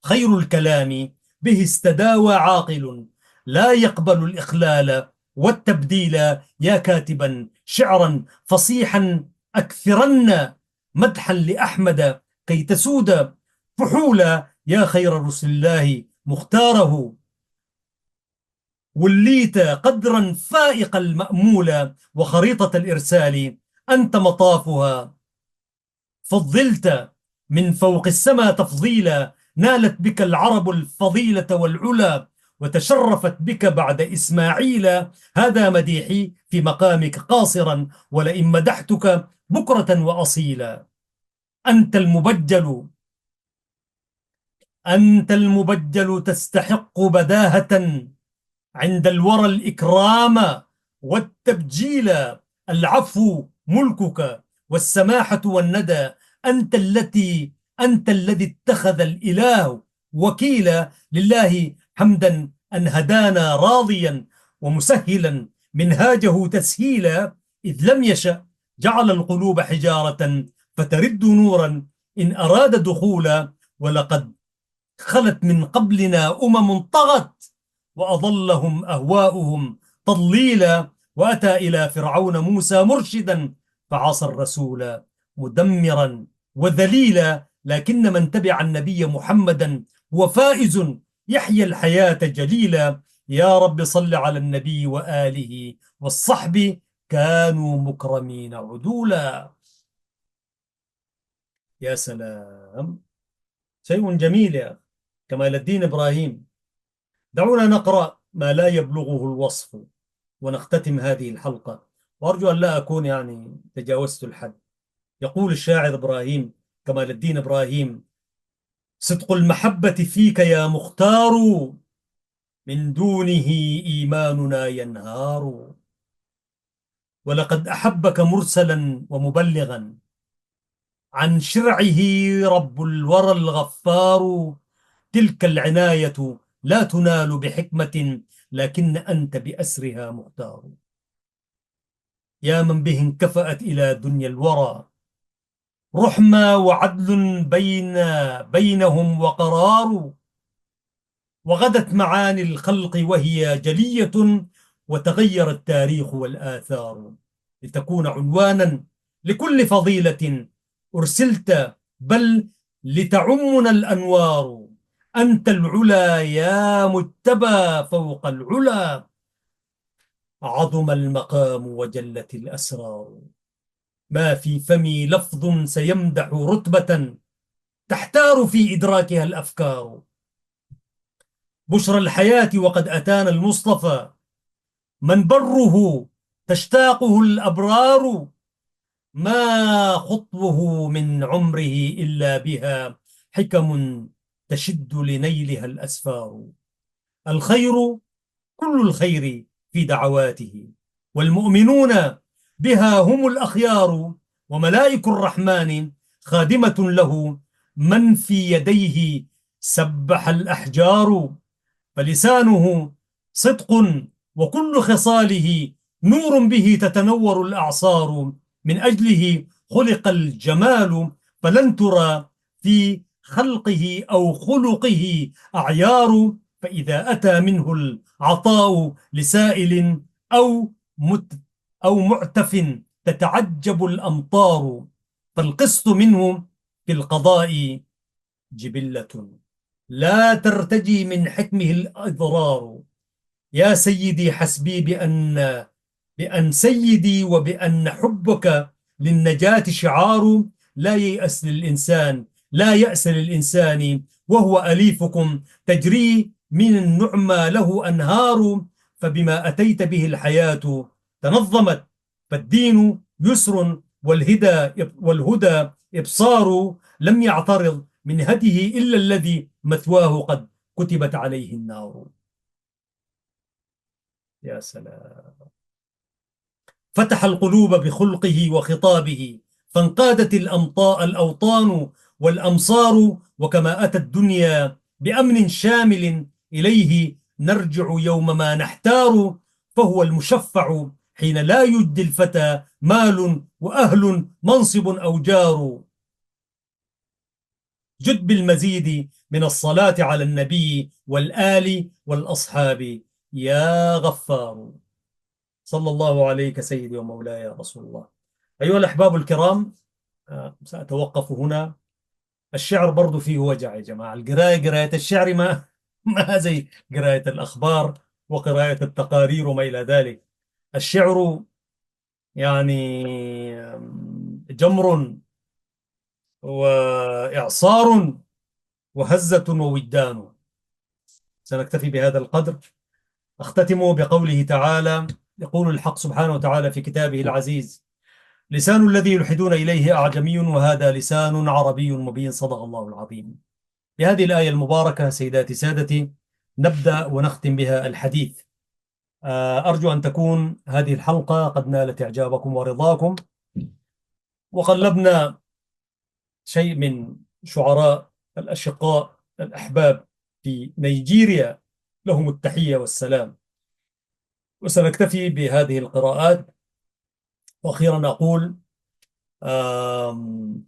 خير الكلام به استداوى عاقل لا يقبل الإخلال والتبديل. يا كاتبا شعرا فصيحا أكثرن مدحا لأحمد كي تسود فحولا. يا خير رسل الله مختاره وليت قدرا فائق المأمولة. وخريطة الإرسال أنت مطافها فضلت من فوق السماء تفضيلا. نالت بك العرب الفضيلة والعلا وتشرفت بك بعد إسماعيل. هذا مديحي في مقامك قاصرا ولئن مدحتك بكرة وأصيلا. أنت المبجل أنت المبجل تستحق بداهة عند الورى الإكرام والتبجيل. العفو ملكك والسماحة والندى. أنت الذي اتخذ الإله وكيلا. لله حمدا أن هدانا راضيا ومسهلا منهاجه تسهيلا. إذ لم يشأ جعل القلوب حجارة فترد نورا إن أراد دخولا. ولقد خلت من قبلنا طغت وأضلهم أهواؤهم تضليلا. وأتى إلى فرعون موسى مرشدا فعصى الرسول مدمرا وذليلا. لكن من تبع النبي محمدا هو فائز يحيى الحياة جليلا. يا رب صل على النبي وآله والصحب كانوا مكرمين عدولا. يا سلام، شيء جميل يا كمال الدين إبراهيم. دعونا نقرأ ما لا يبلغه الوصف ونختتم هذه الحلقة، وأرجو أن لا أكون تجاوزت الحد. يقول الشاعر إبراهيم كمال الدين إبراهيم: صدق المحبة فيك يا مختار من دونه إيماننا ينهار. ولقد أحبك مرسلا ومبلغا عن شرعه رب الورى الغفار. تلك العناية لا تنال بحكمة لكن أنت بأسرها مختار. يا من به انكفأت إلى دنيا الورى رحمة وعدل بينهم وقرار. وغدت معاني الخلق وهي جلية وتغير التاريخ والآثار. لتكون عنوانا لكل فضيلة أرسلت بل لتعمنا الأنوار. أنت العلا يا مجتبى فوق العلا، عظم المقام وجلت الأسرار. ما في فمي لفظ سيمدح رتبة تحتار في إدراكها الأفكار. بشرى الحياة وقد أتانا المصطفى، من بره تشتاقه الأبرار. ما خطبه من عمره إلا بها حكم تشد لنيلها الأسفار. الخير كل الخير في دعواته، والمؤمنون بها هم الأخيار. وملائك الرحمن خادمة له، من في يديه سبح الأحجار. فلسانه صدق وكل خصاله نور به تتنور الأعصار. من أجله خلق الجمال، فلن ترى في خلقه أو خلقه أعيار. فإذا أتى منه العطاء لسائل أو معتف تتعجب الأمطار. فالقسط منه في القضاء جبلة، لا ترتجي من حكمه الأضرار. يا سيدي حسبي بأن سيدي وبأن حبك للنجاة شعار. لا يأس للإنسان وهو أليفكم، تجري من النعمى له أنهار. فبما أتيت به الحياة تنظمت، فالدين يسر والهدى إبصار. لم يعترض من هديه إلا الذي مثواه قد كتبت عليه النار. يا سلام. فتح القلوب بخلقه وخطابه، فانقادت الأوطان والأمصار. وكما أتى الدنيا بأمن شامل إليه نرجع يوم ما نحتار. فهو المشفع حين لا يجدي الفتى مال وأهل منصب أو جار. جد بالمزيد من الصلاة على النبي والآل والأصحاب يا غفار. صلى الله عليك سيدي ومولاي يا رسول الله. أيها الأحباب الكرام، سأتوقف هنا. الشعر برضو فيه وجع يا جماعة. قراية الشعر ما زي قراية الأخبار وقراءة التقارير وما إلى ذلك. الشعر يعني جمر وإعصار وهزة ووجدان. سنكتفي بهذا القدر. أختتم بقوله تعالى، يقول الحق سبحانه وتعالى في كتابه العزيز: لسان الذي يلحدون إليه أعجمي وهذا لسان عربي مبين. صدق الله العظيم. بهذه الآية المباركة سيداتي سادتي نبدأ ونختم بها الحديث. أرجو أن تكون هذه الحلقة قد نالت إعجابكم ورضاكم. وقلبنا شيء من شعراء الأشقاء الأحباب في نيجيريا، لهم التحية والسلام. وسنكتفي بهذه القراءات. وأخيرا أقول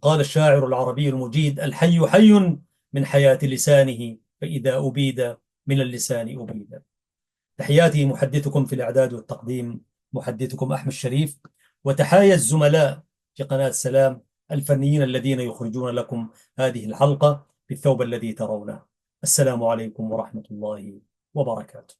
قال الشاعر العربي المجيد: الحي حي من حياة لسانه، فإذا أبيد من اللسان أبيد. تحياتي محدثكم في الإعداد والتقديم محدثكم أحمد شريف، وتحايا الزملاء في قناة السلام الفنيين الذين يخرجون لكم هذه الحلقة بالثوب الذي ترونه. السلام عليكم ورحمة الله وبركاته.